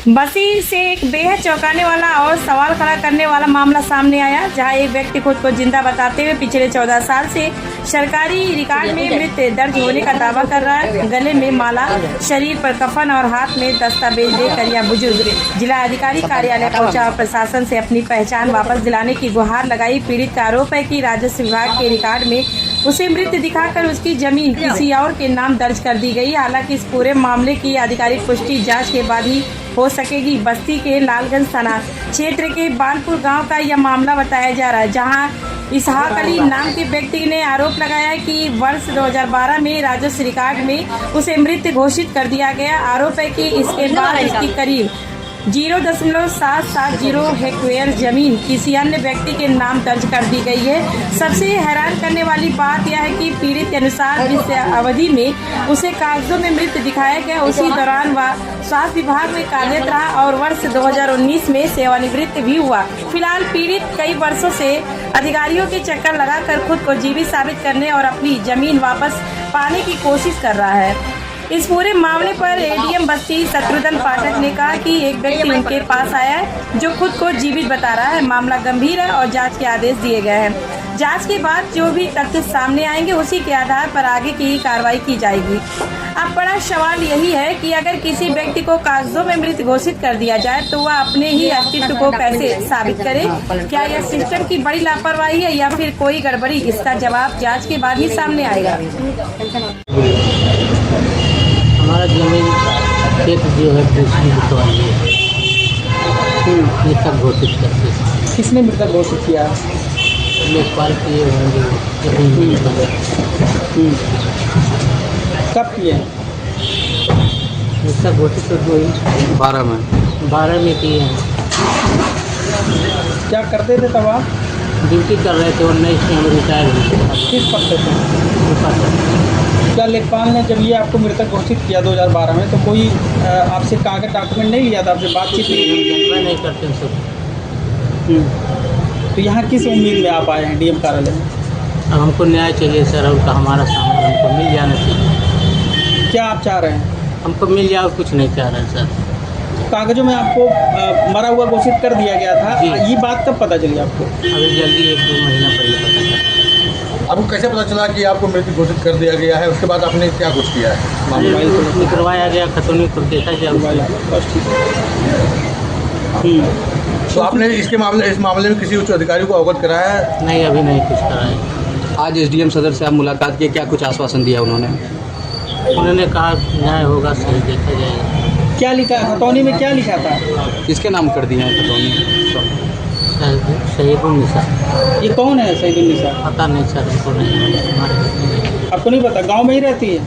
बस्ती से एक बेहद चौंकाने वाला और सवाल खड़ा करने वाला मामला सामने आया, जहां एक व्यक्ति खुद को जिंदा बताते हुए पिछले 14 साल से सरकारी रिकॉर्ड में मृत दर्ज होने का दावा कर रहा है। गले में माला, शरीर पर कफन और हाथ में दस्तावेज देकर यह बुजुर्ग जिला अधिकारी कार्यालय पहुंचा और प्रशासन से अपनी पहचान वापस दिलाने की गुहार लगाई। पीड़ित का आरोप है कि राजस्व विभाग के रिकॉर्ड में उसे मृत दिखाकर उसकी जमीन किसी और के नाम दर्ज कर दी गई। हालांकि इस पूरे मामले की आधिकारिक पुष्टि जांच के बाद ही हो सकेगी। बस्ती के लालगंज थाना क्षेत्र के बानपुर गांव का यह मामला बताया जा रहा है, जहां इसहाक अली नाम के व्यक्ति ने आरोप लगाया है कि वर्ष 2012 में राजस्व रिकॉर्ड में उसे मृत घोषित कर दिया गया। आरोप है कि इसके बाद इसकी करीब 0.770 हेक्टेयर जमीन किसी अन्य व्यक्ति के नाम दर्ज कर दी गई है। सबसे हैरान करने वाली बात यह है कि पीड़ित के अनुसार जिस अवधि में उसे कागजों में मृत दिखाया गया, उसी दौरान वह स्वास्थ्य विभाग में कार्यरत रहा और वर्ष 2019 में सेवानिवृत्त भी हुआ। फिलहाल पीड़ित कई वर्षों से अधिकारियों के चक्कर लगाकर खुद को जीवित साबित करने और अपनी जमीन वापस पाने की कोशिश कर रहा है। इस पूरे मामले पर एडीएम बस्ती शत्रुघ्न पाठक ने कहा कि एक व्यक्ति उनके पास आया है जो खुद को जीवित बता रहा है। मामला गंभीर है और जांच के आदेश दिए गए हैं। जांच के बाद जो भी तथ्य सामने आएंगे उसी के आधार पर आगे की कार्रवाई की जाएगी। अब बड़ा सवाल यही है कि अगर किसी व्यक्ति को कागजों में मृत घोषित कर दिया जाए तो वह अपने ही अस्तित्व को कैसे साबित करे? क्या यह सिस्टम की बड़ी लापरवाही है या फिर कोई गड़बड़ी? इसका जवाब जाँच के बाद ही सामने आएगा। हमारा जमीन खेत जो है बिकवाई है, मृतक घोषित करते हैं। किसने मृतक घोषित किया? लेखपाल किए होंगे। कब किए? मृतक घोषित तो 2012 में किए हैं। क्या करते थे तब आप? ड्यूटी कर रहे थे और 19 में हम रिटायर हुए। किस पद पे थे? क्या लेखपाल ने जब ये आपको मृतक घोषित किया 2012 में तो कोई आपसे कागज डॉक्यूमेंट नहीं लिया था, आपसे बातचीत नहीं करते हैं सब। तो यहाँ किस उम्मीद में आप आए हैं डीएम कार्यालय में? अब हमको न्याय चाहिए सर, और हमारा सामान हमको मिल जाना चाहिए। क्या आप चाह रहे हैं? हमको मिल जाओ, कुछ नहीं चाह रहे सर। कागजों में आपको मरा हुआ घोषित कर दिया गया था, ये बात कब पता चली आपको? अभी जल्दी 1-2 महीना पहले पता चला। आपको कैसे पता चला कि आपको मृत्यु घोषित कर दिया गया है? उसके बाद आपने क्या कुछ किया है? निकलवाया गया खतौनी को देखा गया। तो आपने इस मामले में किसी उच्च अधिकारी को अवगत कराया है? नहीं, अभी नहीं कुछ कराया। आज एसडीएम सदर से आप मुलाकात किए, क्या कुछ आश्वासन दिया उन्होंने? उन्होंने कहा न्याय होगा, सही देखा जाएगा। क्या लिखा खतौनी में? क्या लिखा था? किसके नाम कर दिए हैं खतौनी? शहीदुन्निसा। ये कौन है शहीदुन्निसा? पता नहीं सर, हमको नहीं, हमारे आपको नहीं पता? गांव में ही रहती है?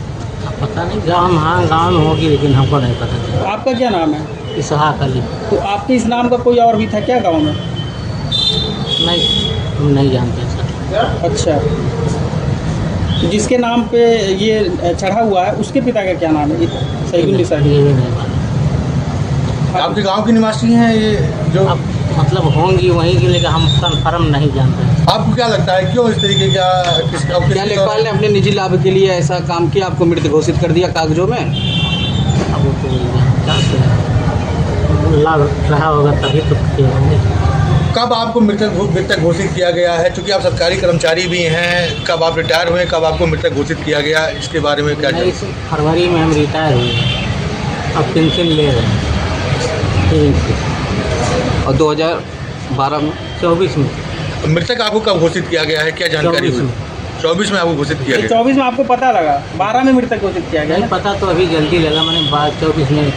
पता नहीं, गाँव हाँ गाँव में होगी लेकिन हमको नहीं पता। आपका क्या नाम है? इसहाक अली। तो आपके इस नाम का कोई और भी था क्या गांव में? नहीं, हम नहीं जानते सर। अच्छा, तो जिसके नाम पे ये चढ़ा हुआ है उसके पिता का क्या नाम है? शहीदुन्निसा। ये भी नहीं मालूम। आपके गांव की निवासी हैं ये जो? अब मतलब होंगी वहीं की, लेकिन हम कन्फर्म नहीं जानते। आपको क्या लगता है क्यों इस तरीके क्या लेखपाल ने अपने निजी लाभ के लिए ऐसा काम किया, आपको मृत घोषित कर दिया कागजों में? अब तो लाभ रहा होगा तभी तो किए होंगे। कब आपको मृतक घोषित किया गया है? चूँकि आप सरकारी कर्मचारी भी हैं, कब आप रिटायर हुए, कब आपको मृतक घोषित किया गया, इसके बारे में क्या? फरवरी में हम रिटायर हुए, अब पेंशन ले रहे हैं। और 2012 में 24 में मृतक आपको कब घोषित किया गया है, क्या जानकारी हुई? 24 में आपको घोषित किया गया? 24 में आपको पता लगा, 12 में मृतक घोषित किया गया? नहीं पता, तो अभी जल्दी लगा, मैंने 24 में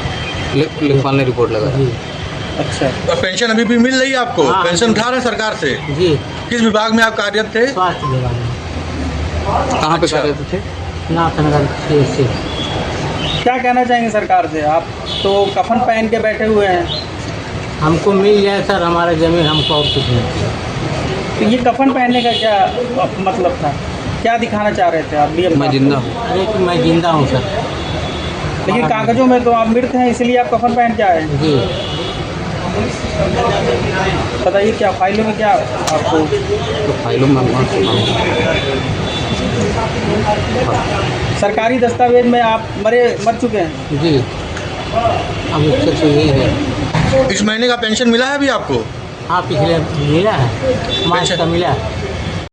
लेखपाल ने रिपोर्ट लगाई। अच्छा, तो पेंशन अभी भी मिल रही है आपको? हाँ, पेंशन उठा रहे हैं सरकार से? जी। किस विभाग में आप कार्यरत थे? स्वास्थ्य विभाग में। कहाँ पे कार्यरत थे? नाथनगर से। क्या कहना चाहेंगे सरकार से? आप तो कफन पहन के बैठे हुए हैं। हमको मिल जाए सर हमारा ज़मीन, हमको और कुछ नहीं। तो ये कफन पहनने का क्या मतलब था? क्या दिखाना चाह रहे थे आप? मैं जिंदा हूँ। अरे कि मैं जिंदा हूँ सर, लेकिन कागजों में तो आप मृत हैं, इसलिए आप कफन पहन के आए हैं। जी। बताइए क्या फाइलों में क्या आपको? तो फाइलों में सरकारी दस्तावेज में आप मर चुके हैं? जी। अब इससे तो यही है। इस महीने का पेंशन मिला है अभी आपको? हाँ पिछले मिला है, मार्च का मिला है।